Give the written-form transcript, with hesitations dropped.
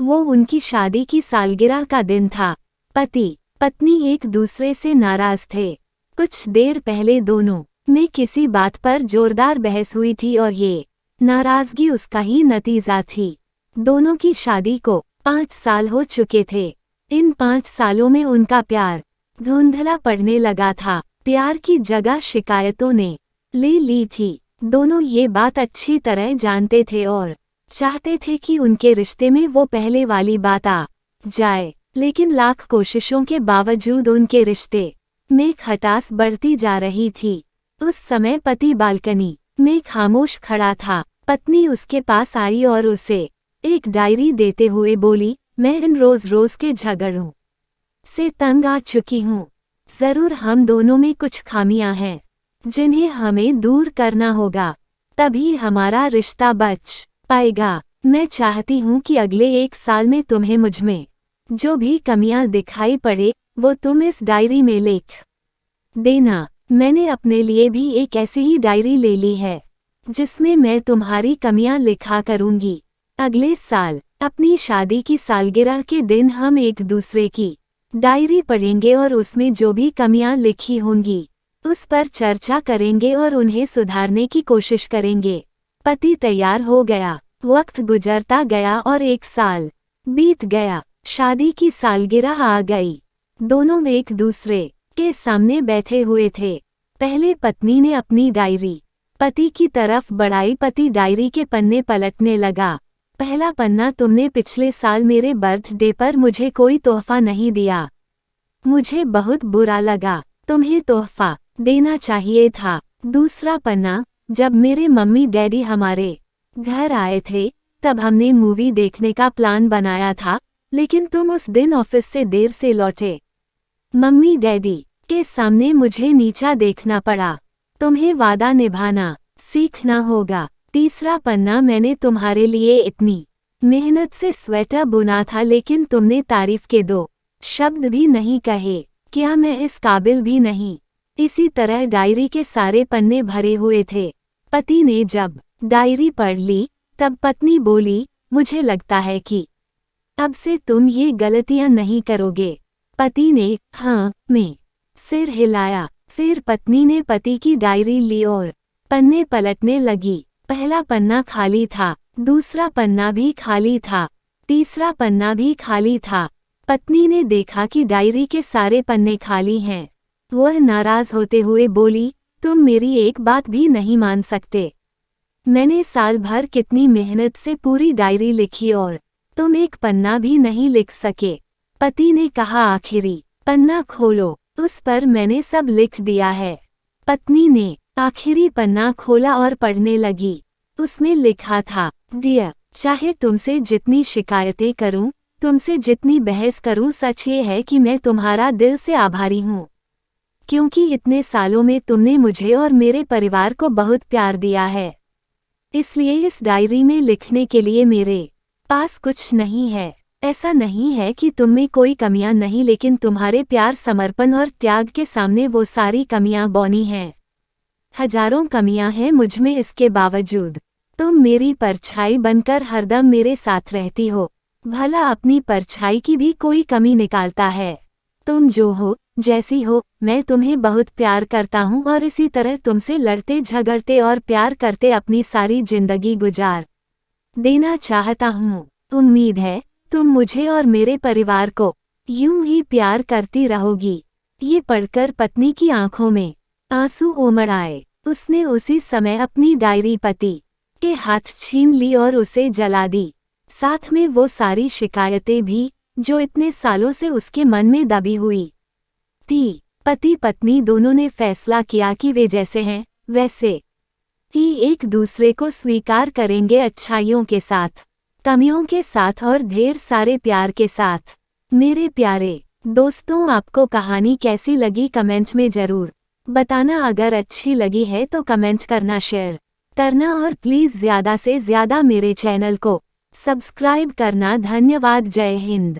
वो उनकी शादी की सालगिरह का दिन था। पति पत्नी एक दूसरे से नाराज थे। कुछ देर पहले दोनों में किसी बात पर जोरदार बहस हुई थी और ये नाराजगी उसका ही नतीजा थी। दोनों की शादी को 5 साल हो चुके थे। इन 5 सालों में उनका प्यार धुंधला पड़ने लगा था। प्यार की जगह शिकायतों ने ले ली थी। दोनों ये बात अच्छी तरह जानते थे और चाहते थे कि उनके रिश्ते में वो पहले वाली बात आ जाए, लेकिन लाख कोशिशों के बावजूद उनके रिश्ते में खटास बढ़ती जा रही थी। उस समय पति बालकनी में खामोश खड़ा था। पत्नी उसके पास आई और उसे एक डायरी देते हुए बोली, मैं इन रोज रोज के झगड़ों से तंग आ चुकी हूँ। जरूर हम दोनों में कुछ खामियां हैं जिन्हें हमें दूर करना होगा, तभी हमारा रिश्ता बच पाएगा। मैं चाहती हूँ कि अगले 1 साल में तुम्हें मुझमें जो भी कमियां दिखाई पड़े वो तुम इस डायरी में लिख देना। मैंने अपने लिए भी एक ऐसी ही डायरी ले ली है जिसमें मैं तुम्हारी कमियां लिखा करूंगी। अगले साल अपनी शादी की सालगिरह के दिन हम एक दूसरे की डायरी पढ़ेंगे और उसमें जो भी कमियां लिखी होंगी उस पर चर्चा करेंगे और उन्हें सुधारने की कोशिश करेंगे। पति तैयार हो गया। वक्त गुजरता गया और 1 साल बीत गया। शादी की सालगिरह आ गई। दोनों एक दूसरे के सामने बैठे हुए थे। पहले पत्नी ने अपनी डायरी पति की तरफ बढ़ाई। पति डायरी के पन्ने पलटने लगा। पहला पन्ना, तुमने पिछले साल मेरे बर्थडे पर मुझे कोई तोहफा नहीं दिया। मुझे बहुत बुरा लगा। तुम्हें तोहफा देना चाहिए था। दूसरा पन्ना, जब मेरे मम्मी डैडी हमारे घर आए थे तब हमने मूवी देखने का प्लान बनाया था, लेकिन तुम उस दिन ऑफिस से देर से लौटे। मम्मी डैडी के सामने मुझे नीचा देखना पड़ा। तुम्हें वादा निभाना सीखना होगा। तीसरा पन्ना, मैंने तुम्हारे लिए इतनी मेहनत से स्वेटर बुना था लेकिन तुमने तारीफ के 2 शब्द भी नहीं कहे। क्या मैं इस काबिल भी नहीं? इसी तरह डायरी के सारे पन्ने भरे हुए थे। पति ने जब डायरी पढ़ ली तब पत्नी बोली, मुझे लगता है कि अब से तुम ये गलतियां नहीं करोगे। पति ने हाँ में सिर हिलाया। फिर पत्नी ने पति की डायरी ली और पन्ने पलटने लगी। पहला पन्ना खाली था, दूसरा पन्ना भी खाली था, तीसरा पन्ना भी खाली था। पत्नी ने देखा कि डायरी के सारे पन्ने खाली हैं। वह नाराज होते हुए बोली, तुम मेरी एक बात भी नहीं मान सकते। मैंने साल भर कितनी मेहनत से पूरी डायरी लिखी और तुम एक पन्ना भी नहीं लिख सके। पति ने कहा, आखिरी पन्ना खोलो, उस पर मैंने सब लिख दिया है। पत्नी ने आखिरी पन्ना खोला और पढ़ने लगी। उसमें लिखा था, डियर, चाहे तुमसे जितनी शिकायतें करूं, तुमसे जितनी बहस करूं, सच ये है कि मैं तुम्हारा दिल से आभारी हूं, क्योंकि इतने सालों में तुमने मुझे और मेरे परिवार को बहुत प्यार दिया है। इसलिए इस डायरी में लिखने के लिए मेरे पास कुछ नहीं है। ऐसा नहीं है कि तुम में कोई कमियां नहीं, लेकिन तुम्हारे प्यार, समर्पण और त्याग के सामने वो सारी कमियां बौनी हैं। हजारों कमियां हैं मुझमें, इसके बावजूद तुम मेरी परछाई बनकर हरदम मेरे साथ रहती हो। भला अपनी परछाई की भी कोई कमी निकालता है? तुम जो हो, जैसी हो, मैं तुम्हें बहुत प्यार करता हूँ और इसी तरह तुमसे लड़ते झगड़ते और प्यार करते अपनी सारी जिंदगी गुजार देना चाहता हूँ। उम्मीद है तुम मुझे और मेरे परिवार को यूं ही प्यार करती रहोगी। ये पढ़कर पत्नी की आंखों में आंसू उमड़ आए। उसने उसी समय अपनी डायरी पति के हाथ छीन ली और उसे जला दी, साथ में वो सारी शिकायतें भी जो इतने सालों से उसके मन में दबी हुई थी। पति पत्नी दोनों ने फैसला किया कि वे जैसे हैं वैसे ही एक दूसरे को स्वीकार करेंगे, अच्छाइयों के साथ, कमियों के साथ और ढेर सारे प्यार के साथ। मेरे प्यारे दोस्तों, आपको कहानी कैसी लगी कमेंट में ज़रूर बताना। अगर अच्छी लगी है तो कमेंट करना, शेयर करना और प्लीज़ ज़्यादा से ज़्यादा मेरे चैनल को सब्सक्राइब करना। धन्यवाद। जय हिंद।